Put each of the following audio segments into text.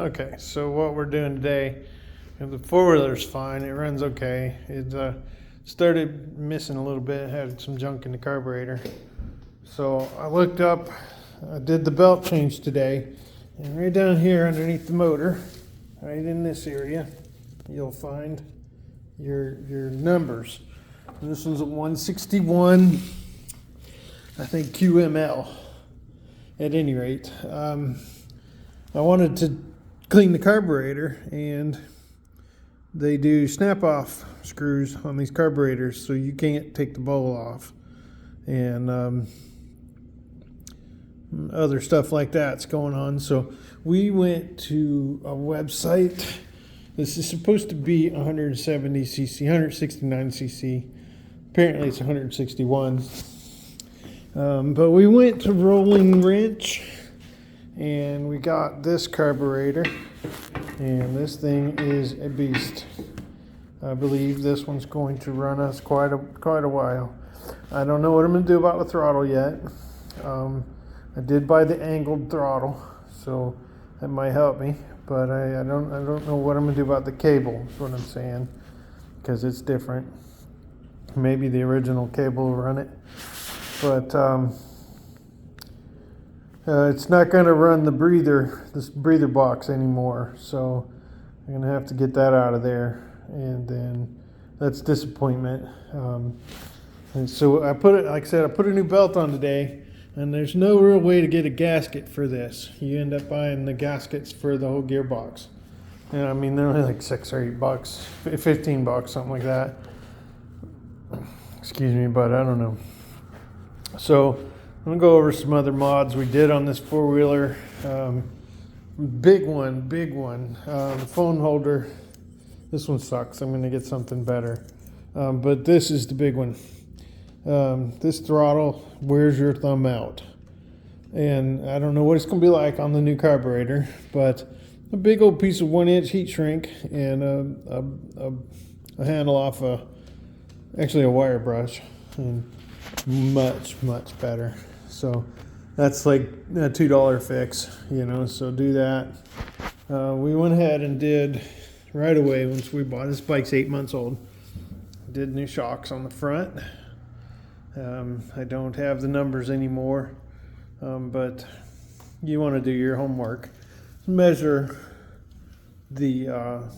Okay, so what we're doing today, the four-wheeler's fine, it runs okay. It started missing a little bit, had some junk in the carburetor. So I looked up, I did the belt change today, and right down here underneath the motor, right in this area, you'll find your numbers. And this one's a 161, I think QML. At any rate, I wanted to clean the carburetor, and they do snap-off screws on these carburetors, so you can't take the bowl off, and other stuff like that's going on. So we went to a website. This is supposed to be 170 cc, 169 cc. Apparently it's 161. But we went to Rolling Wrench, and we got this carburetor, and this thing is a beast. I believe this one's going to run us quite a while. I don't know what I'm going to do about the throttle yet. I did buy the angled throttle, so that might help me, but I don't know what I'm going to do about the cable, is what I'm saying, because it's different. Maybe the original cable will run it, but it's not going to run this breather box anymore, so I'm going to have to get that out of there, and then that's disappointment. And so I put it, like I said, I put a new belt on today, and there's no real way to get a gasket for this. You end up buying the gaskets for the whole gearbox, and I mean they're only like $6 or $8, $15, something like that. Excuse me, but I don't know. So I'm gonna go over some other mods we did on this four-wheeler. Big one. The phone holder. This one sucks. I'm gonna get something better. But this is the big one. This throttle wears your thumb out. And I don't know what it's gonna be like on the new carburetor, but a big old piece of 1-inch heat shrink and a handle off actually a wire brush, and much better. So that's like a $2 fix, so do that. We went ahead and did right away, once we bought this bike's 8 months old, did new shocks on the front. I don't have the numbers anymore, but you want to do your homework. Measure the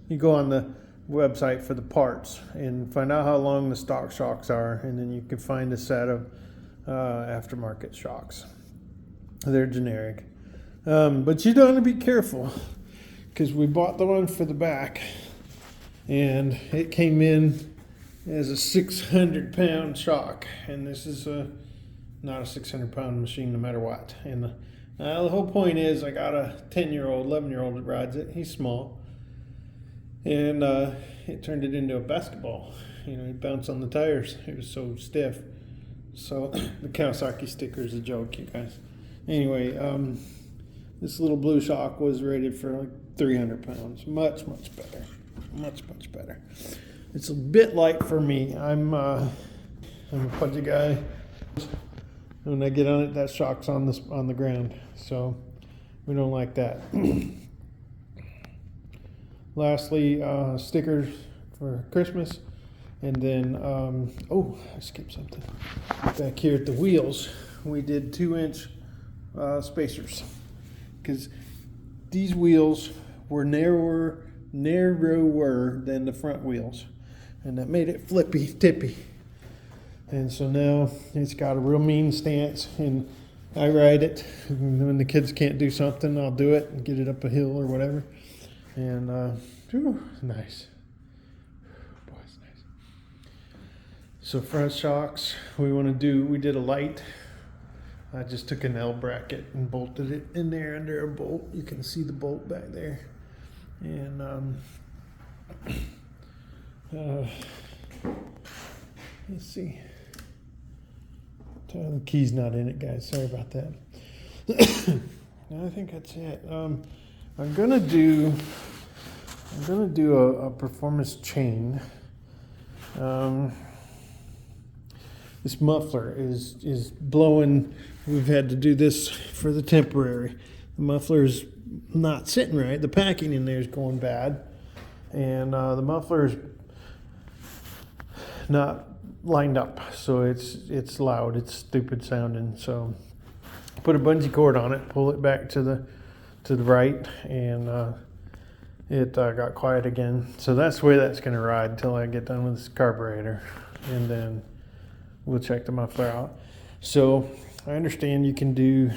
you go on the website for the parts and find out how long the stock shocks are, and then you can find a set of aftermarket shocks. They're generic, but you don't want to be careful, because we bought the one for the back, and it came in as a 600-pound shock, and this is not a 600-pound machine no matter what. And the whole point is, I got a 10-year-old, 11-year-old that rides it. He's small, and it turned it into a basketball. He bounced on the tires. It was so stiff. So the Kawasaki sticker is a joke, you guys. Anyway, this little blue shock was rated for like 300 pounds. Much better. Much better. It's a bit light for me. I'm a pudgy guy. When I get on it, that shock's on the ground. So we don't like that. Lastly, stickers for Christmas. And then, I skipped something. Back here at the wheels, we did 2-inch spacers, because these wheels were narrower than the front wheels, and that made it tippy. And so now it's got a real mean stance, and I ride it. And when the kids can't do something, I'll do it and get it up a hill or whatever. And nice. Boy, it's nice. So front shocks, we did a light. I just took an L bracket and bolted it in there under a bolt. You can see the bolt back there. And let's see. The key's not in it, guys. Sorry about that. I think that's it. I'm gonna do a performance chain. This muffler is blowing we've had to do this for the temporary. The muffler's not sitting right. The packing in there is going bad, and the muffler's not lined up, so it's loud. It's stupid sounding. So put a bungee cord on it, pull it back to the right, and it got quiet again. So that's the way that's going to ride until I get done with this carburetor, and then we'll check the muffler out. So I understand you can do,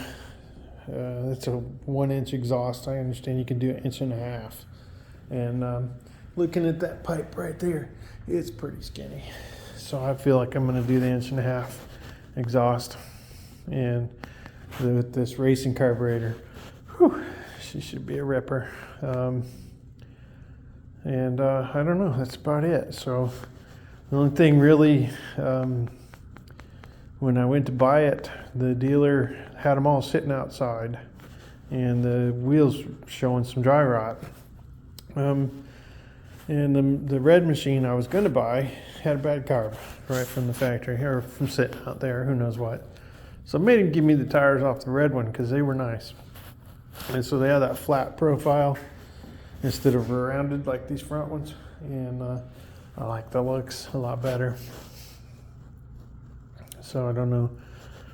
it's a 1-inch exhaust. I understand you can do 1.5 inches. And looking at that pipe right there, it's pretty skinny. So I feel like I'm going to do the 1.5 inch exhaust. And with this racing carburetor, whew, she should be a ripper. And I don't know, that's about it. So the only thing really, when I went to buy it, the dealer had them all sitting outside, and the wheels showing some dry rot. And the red machine I was going to buy had a bad carb right from the factory, or from sitting out there, who knows what. So I made him give me the tires off the red one because they were nice. And so they have that flat profile instead of rounded like these front ones. And I like the looks a lot better. So I don't know.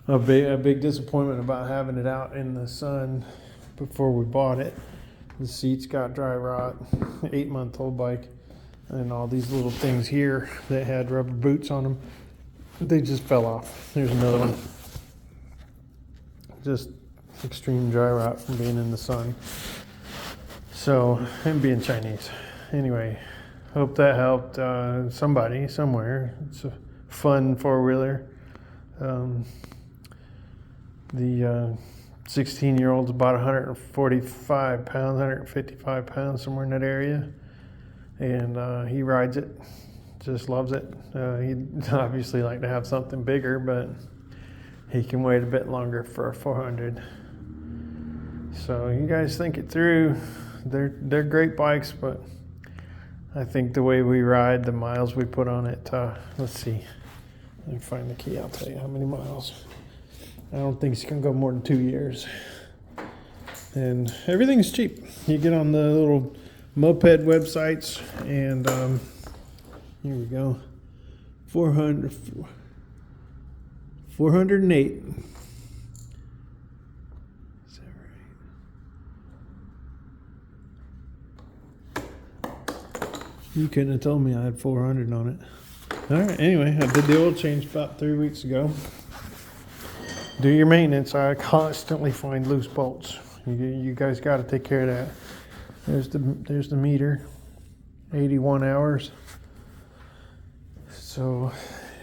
A big disappointment about having it out in the sun before we bought it. The seats got dry rot, 8-month-old bike, and all these little things here that had rubber boots on them, they just fell off. There's another one. Just extreme dry rot from being in the sun. So, and being Chinese. Anyway, hope that helped somebody somewhere. It's a fun four-wheeler. The 16-year-old's about 145 pounds, 155 pounds, somewhere in that area. And he rides it, just loves it. He'd obviously like to have something bigger, but he can wait a bit longer for a 400. So you guys think it through. They're great bikes, but I think the way we ride, the miles we put on it, let's see. Let me find the key. I'll tell you how many miles. I don't think it's going to go more than 2 years. And everything's cheap. You get on the little moped websites, and here we go. 408. Is that right? You couldn't have told me I had 400 on it. All right, anyway, I did the oil change about 3 weeks ago. Do your maintenance. I constantly find loose bolts. You guys got to take care of that. There's the meter, 81 hours. So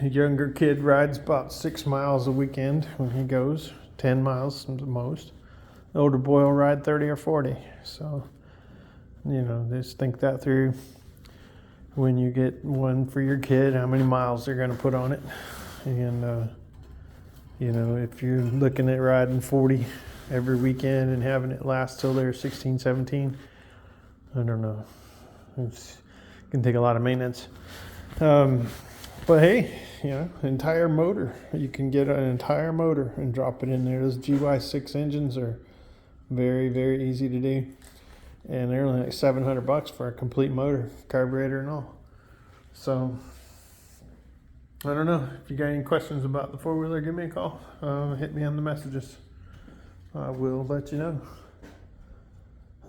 a younger kid rides about 6 miles a weekend when he goes, 10 miles at the most. The older boy will ride 30 or 40. So, just think that through. When you get one for your kid, how many miles they're going to put on it. And, if you're looking at riding 40 every weekend and having it last till they're 16, 17, I don't know. It can take a lot of maintenance. But hey, entire motor. You can get an entire motor and drop it in there. Those GY6 engines are very, very easy to do. And they're only like $700 for a complete motor, carburetor and all. So, I don't know. If you got any questions about the four-wheeler, give me a call. Hit me on the messages. I will let you know.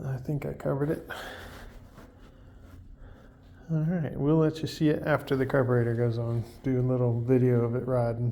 I think I covered it. All right, we'll let you see it after the carburetor goes on. Do a little video of it riding.